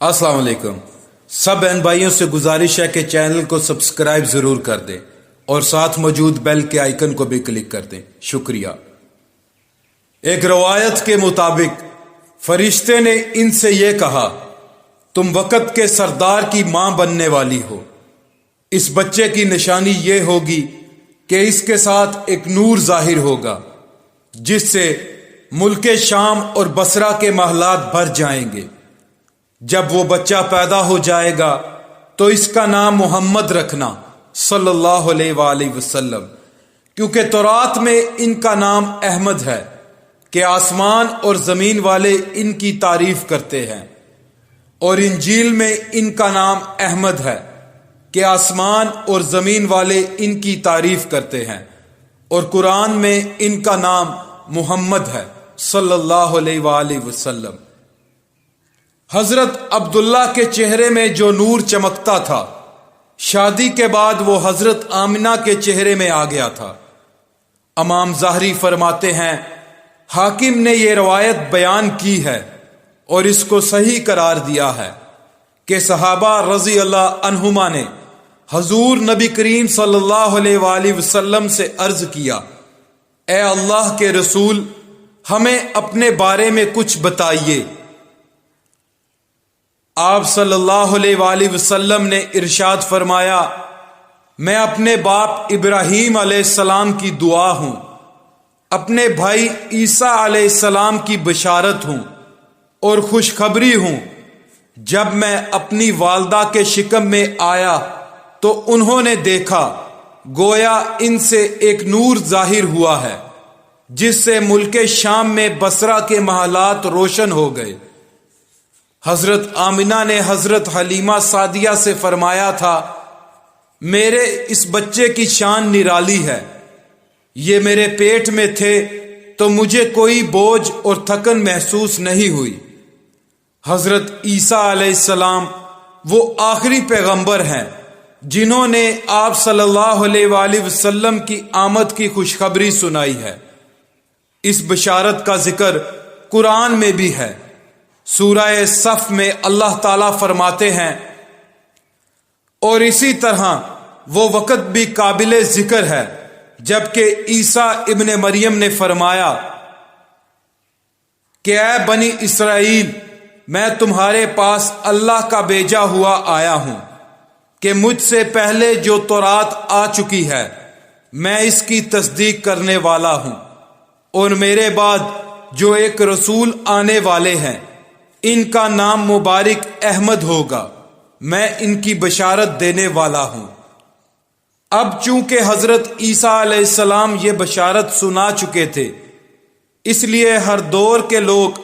अस्सलाम वालेकुम। सब बहन भाइयों से गुजारिश है कि चैनल को सब्सक्राइब जरूर कर दें और साथ मौजूद बेल के आइकन को भी क्लिक कर दें। शुक्रिया। एक रवायत के मुताबिक फरिश्ते ने इनसे यह कहा, तुम वक़्त के सरदार की मां बनने वाली हो। इस बच्चे की निशानी यह होगी कि इसके साथ एक नूर जाहिर होगा जिससे मुल्क शाम और बसरा के महलात भर जाएंगे। जब वो बच्चा पैदा हो जाएगा तो इसका नाम मोहम्मद रखना सल्लल्लाहु अलैहि वसल्लम, क्योंकि तौरात में इनका नाम अहमद है कि आसमान और जमीन वाले इनकी तारीफ करते हैं, और इंजील में इनका नाम अहमद है कि आसमान और जमीन वाले इनकी तारीफ करते हैं, और कुरान में इनका नाम मोहम्मद है सल्लल्लाहु अलैहि वसल्लम। हजरत अब्दुल्ला के चेहरे में जो नूर चमकता था, शादी के बाद वो हजरत आमिना के चेहरे में आ गया था। इमाम ज़ाहरी फरमाते हैं, हाकिम ने ये रवायत बयान की है और इसको सही करार दिया है कि सहाबा रज़ी अल्लाह अन्हुमा ने हजूर नबी करीम सल्लल्लाहु अलैहि वसल्लम से अर्ज किया, ए अल्लाह के रसूल, हमें अपने बारे में कुछ बताइए। आप सल्लल्लाहु अलैहि वसल्लम ने इरशाद फरमाया, मैं अपने बाप इब्राहीम अलैहिस्सलाम की दुआ हूं, अपने भाई ईसा अलैहिस्सलाम की बशारत हूं और खुशखबरी हूं। जब मैं अपनी वालदा के शिकम में आया तो उन्होंने देखा, गोया इनसे एक नूर जाहिर हुआ है जिससे मुल्क शाम में बसरा के महलात रोशन हो गए। हजरत आमिना ने हजरत हलीमा सादिया से फरमाया था, मेरे इस बच्चे की शान निराली है। ये मेरे पेट में थे तो मुझे कोई बोझ और थकन महसूस नहीं हुई। हजरत ईसा अलैहिस्सलाम वो आखिरी पैगंबर हैं जिन्होंने आप सल्लल्लाहु अलैहि वसल्लम की आमद की खुशखबरी सुनाई है। इस बशारत का जिक्र कुरान में भी है। सूरह सफ में अल्लाह ताला फरमाते हैं, और इसी तरह वो वक़्त भी काबिले जिक्र है जबकि ईसा इब्ने मरियम ने फरमाया कि ऐ बनी इसराइल, मैं तुम्हारे पास अल्लाह का भेजा हुआ आया हूं कि मुझसे पहले जो तौरात आ चुकी है मैं इसकी तस्दीक करने वाला हूं, और मेरे बाद जो एक रसूल आने वाले हैं इनका नाम मुबारक अहमद होगा, मैं इनकी बशारत देने वाला हूं। अब चूंकि हजरत ईसा अलैहिस्सलाम ये बशारत सुना चुके थे, इसलिए हर दौर के लोग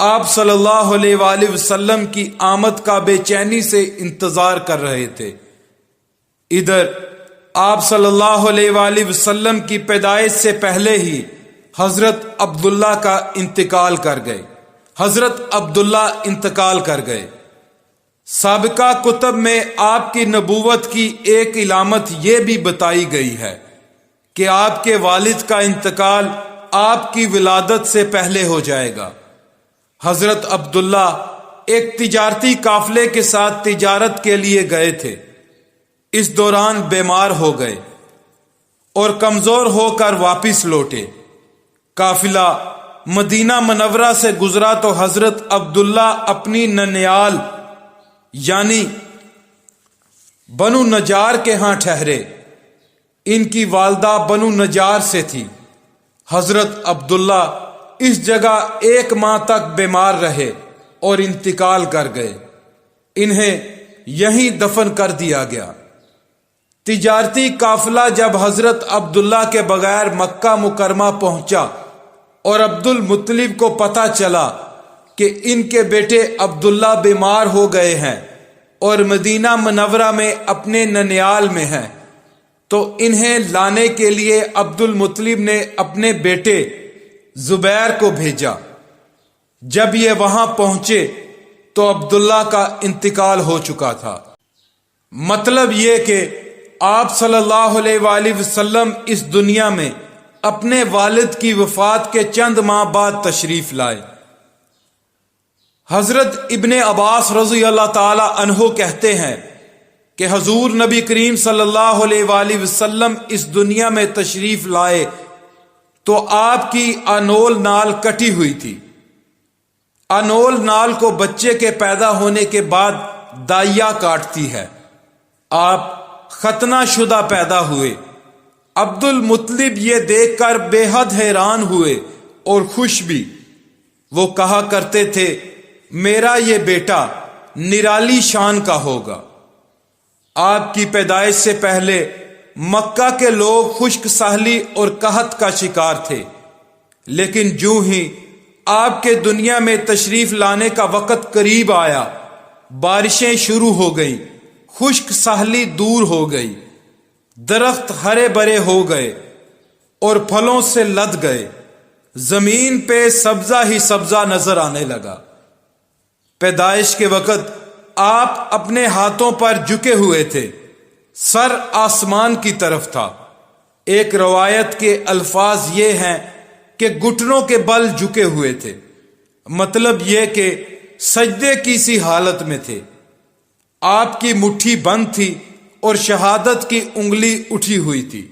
आप सल्लल्लाहु अलैहि वसल्लम की आमद का बेचैनी से इंतजार कर रहे थे। इधर आप सल्लल्लाहु अलैहि वसल्लम की पैदाइश से पहले ही हजरत अब्दुल्ला का इंतकाल कर गए। हजरत अब्दुल्ला इंतकाल कर गए। साबिका कुतब में आपकी नबूवत की एक इलामत यह भी बताई गई है कि आपके वालिद का इंतकाल आपकी विलादत से पहले हो जाएगा। हजरत अब्दुल्ला एक तिजारती काफले के साथ तिजारत के लिए गए थे। इस दौरान बीमार हो गए और कमजोर होकर वापिस लौटे। काफिला मदीना मनवरा से गुजरा तो हजरत अब्दुल्ला अपनी ननियाल यानी बनु नजार के यहां ठहरे। इनकी वालदा बनु नजार से थी। हजरत अब्दुल्ला इस जगह 1 माह तक बीमार रहे और इंतकाल कर गए। इन्हें यहीं दफन कर दिया गया। तिजारती काफिला जब हजरत अब्दुल्ला के बगैर मक्का मुकरमा पहुंचा और अब्दुल मुत्तलिब को पता चला कि इनके बेटे अब्दुल्ला बीमार हो गए हैं और मदीना मनवरा में अपने ननियाल में हैं, तो इन्हें लाने के लिए अब्दुल मुत्तलिब ने अपने बेटे जुबैर को भेजा। जब ये वहां पहुंचे तो अब्दुल्ला का इंतकाल हो चुका था। मतलब ये कि आप सल्लल्लाहु अलैहि वसल्लम इस दुनिया में अपने वालिद की वफात के चंद माह बाद तशरीफ लाए। حضرت ابن عباس رضی اللہ تعالی عنہ کہتے ہیں کہ حضور نبی کریم صلی اللہ علیہ وآلہ وسلم اس دنیا میں تشریف لائے تو آپ کی انول نال کٹی ہوئی تھی۔ انول نال کو بچے کے پیدا ہونے کے بعد دائیا کاٹتی ہے۔ آپ ختنہ شدہ پیدا ہوئے۔ عبد المطلب یہ دیکھ کر بے حد حیران ہوئے اور خوش بھی۔ وہ کہا کرتے تھے میرا یہ بیٹا نرالی شان کا ہوگا۔ آپ کی پیدائش سے پہلے مکہ کے لوگ خشک ساحلی اور قحط کا شکار تھے، لیکن جو ہی آپ کے دنیا میں تشریف لانے کا وقت قریب آیا، بارشیں شروع ہو گئیں، خشک ساحلی دور ہو گئی، درخت ہرے بھرے ہو گئے اور پھلوں سے لد گئے، زمین پہ سبزہ ہی سبزہ نظر آنے لگا۔ پیدائش کے وقت آپ اپنے ہاتھوں پر جھکے ہوئے تھے، سر آسمان کی طرف تھا۔ ایک روایت کے الفاظ یہ ہیں کہ گھٹنوں کے بل جھکے ہوئے تھے، مطلب یہ کہ سجدے کی سی حالت میں تھے۔ آپ کی مٹھی بند تھی اور شہادت کی انگلی اٹھی ہوئی تھی،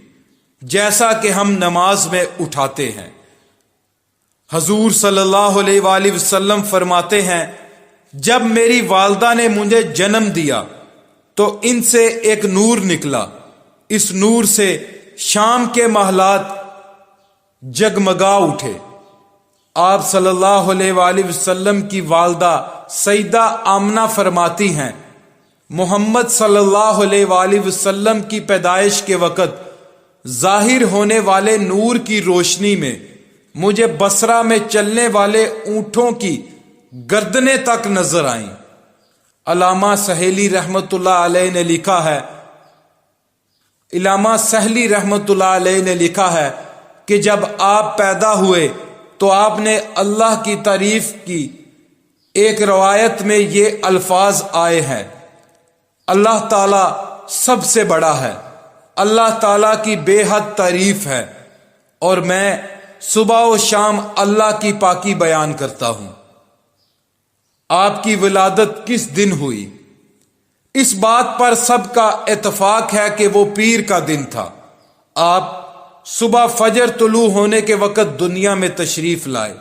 جیسا کہ ہم نماز میں اٹھاتے ہیں۔ حضور صلی اللہ علیہ وآلہ وسلم فرماتے ہیں جب میری والدہ نے مجھے جنم دیا تو ان سے ایک نور نکلا، اس نور سے شام کے محلات جگمگا اٹھے۔ آپ صلی اللہ علیہ وآلہ وسلم کی والدہ سیدہ آمنہ فرماتی ہیں محمد صلی اللہ علیہ وآلہ وسلم کی پیدائش کے وقت ظاہر ہونے والے نور کی روشنی میں مجھے بصرہ میں چلنے والے اونٹوں کی گردنیں تک نظر آئیں۔ علامہ سہیلی رحمت اللہ علیہ نے لکھا ہے علامہ سہلی رحمت اللہ علیہ نے لکھا ہے کہ جب آپ پیدا ہوئے تو آپ نے اللہ کی تعریف کی۔ ایک روایت میں یہ الفاظ آئے ہیں اللہ تعالی سب سے بڑا ہے، اللہ تعالی کی بے حد تعریف ہے، اور میں صبح و شام اللہ کی پاکی بیان کرتا ہوں۔ آپ کی ولادت کس دن ہوئی؟ اس بات پر سب کا اتفاق ہے کہ وہ پیر کا دن تھا۔ آپ صبح فجر طلوع ہونے کے وقت دنیا میں تشریف لائے۔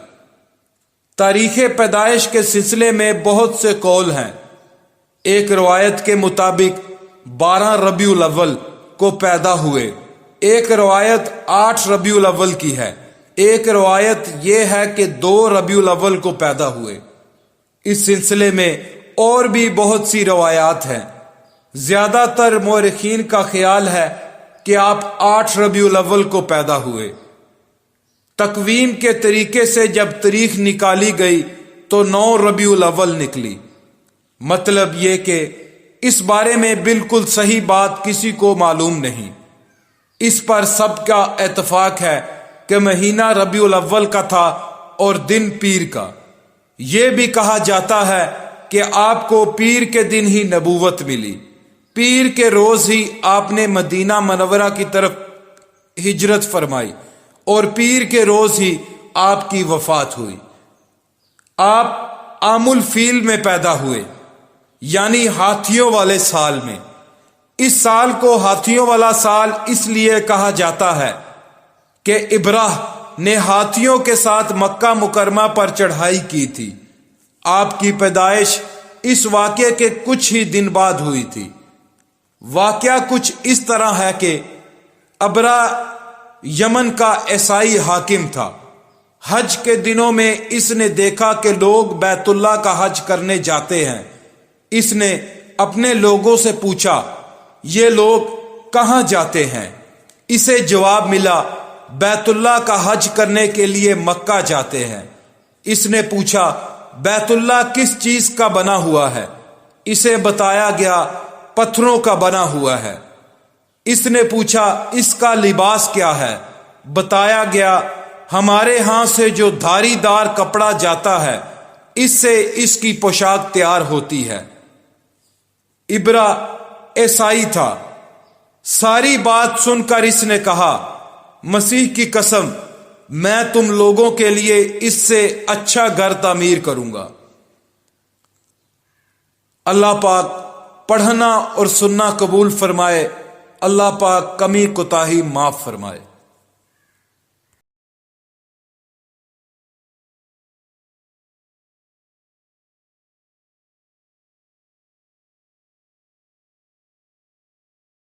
تاریخ پیدائش کے سلسلے میں بہت سے قول ہیں۔ ایک روایت کے مطابق 12 ربیع الاول کو پیدا ہوئے، ایک روایت 8 ربیع الاول کی ہے، ایک روایت یہ ہے کہ 2 ربیع الاول کو پیدا ہوئے۔ اس سلسلے میں اور بھی بہت سی روایات ہیں۔ زیادہ تر مورخین کا خیال ہے کہ آپ 8 ربیع الاول کو پیدا ہوئے۔ تقویم کے طریقے سے جب تاریخ نکالی گئی تو 9 ربیع الاول نکلی۔ مطلب یہ کہ اس بارے میں بالکل صحیح بات کسی کو معلوم نہیں۔ اس پر سب کا اتفاق ہے کہ مہینہ ربیع الاول کا تھا اور دن پیر کا۔ یہ بھی کہا جاتا ہے کہ آپ کو پیر کے دن ہی نبوت ملی، پیر کے روز ہی آپ نے مدینہ منورہ کی طرف ہجرت فرمائی اور پیر کے روز ہی آپ کی وفات ہوئی۔ آپ عام الفیل میں پیدا ہوئے، یعنی ہاتھیوں والے سال میں۔ اس سال کو ہاتھیوں والا سال اس لیے کہا جاتا ہے کہ ابراہ نے ہاتھیوں کے ساتھ مکہ مکرمہ پر چڑھائی کی تھی۔ آپ کی پیدائش اس واقعے کے کچھ ہی دن بعد ہوئی تھی۔ واقعہ کچھ اس طرح ہے کہ ابراہ یمن کا عیسائی حاکم تھا۔ حج کے دنوں میں اس نے دیکھا کہ لوگ بیت اللہ کا حج کرنے جاتے ہیں۔ اس نے اپنے لوگوں سے پوچھا یہ لوگ کہاں جاتے ہیں؟ اسے جواب ملا بیت اللہ کا حج کرنے کے لیے مکہ جاتے ہیں۔ اس نے پوچھا بیت اللہ کس چیز کا بنا ہوا ہے؟ اسے بتایا گیا پتھروں کا بنا ہوا ہے۔ اس نے پوچھا اس کا لباس کیا ہے؟ بتایا گیا ہمارے ہاں سے جو دھاری دار کپڑا جاتا ہے اس سے اس کی پوشاک تیار ہوتی ہے۔ ابراہ عیسائی تھا۔ ساری بات سن کر اس نے کہا مسیح کی قسم میں تم لوگوں کے لیے اس سے اچھا گھر تعمیر کروں گا۔ اللہ پاک پڑھنا اور سننا قبول فرمائے، اللہ پاک کمی کوتاہی معاف فرمائے۔